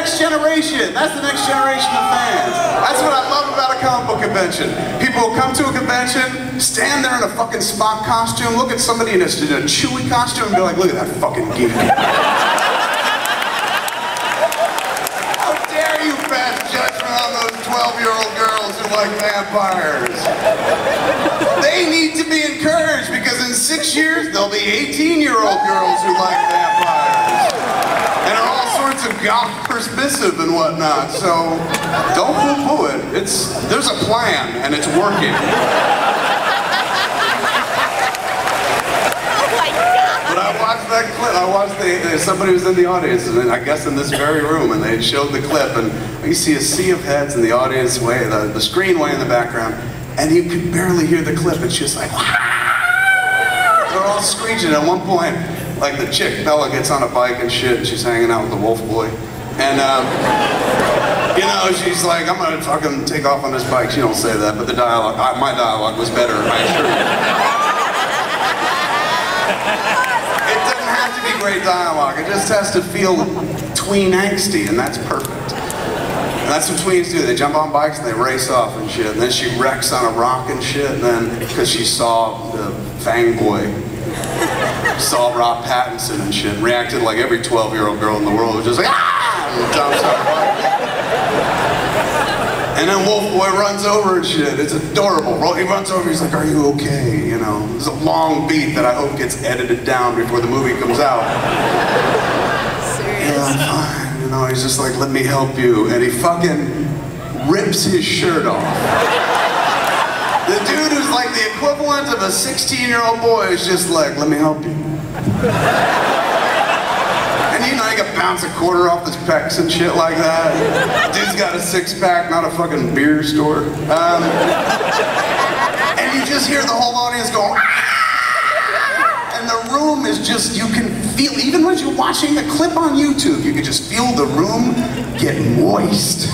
next generation. That's the next generation of fans. That's what I love about a comic book convention. People will come to a convention, stand there in a fucking Spock costume, look at somebody in a Chewie costume and be like, look at that fucking geek. How dare you pass judgment on those 12-year-old girls who like vampires? They need to be encouraged because in 6 years there'll be 18-year-old girls who like vampires. And are all sorts of goth permissive and whatnot, so don't poo-poo it. There's a plan and it's working. But I watched that clip. I watched somebody was in the audience, and I guess in this very room, and they showed the clip, and you see a sea of heads in the audience way, the screen way in the background, and you could barely hear the clip. It's just like, they're all screeching. At one point, like the chick, Bella, gets on a bike and shit, and she's hanging out with the wolf boy. And, you know, she's like, I'm gonna fucking take off on this bike. She don't say that, but the dialogue, my dialogue was better, I assure you. It doesn't have to be great dialogue, it just has to feel tween angsty, and that's perfect. And that's what tweens do, they jump on bikes and they race off and shit, and then she wrecks on a rock and shit, and then, because she saw the Fang Boy, saw Rob Pattinson and shit, and reacted like every 12-year-old girl in the world was just like, ah! And jumps on a bike. And then Wolf Boy runs over and shit. It's adorable. He runs over, he's like, are you okay? You know, there's a long beat that I hope gets edited down before the movie comes out. Serious? Yeah, I'm fine. You know, he's just like, let me help you. And he fucking rips his shirt off. The dude who's like the equivalent of a 16-year-old boy is just like, let me help you. And you know, you can bounce a quarter off his pecs and shit like that. Dude's got a six-pack, not a fucking beer store. And you just hear the whole audience go, ah! And the room is just, you can feel, even when you're watching the clip on YouTube, you can just feel the room get moist.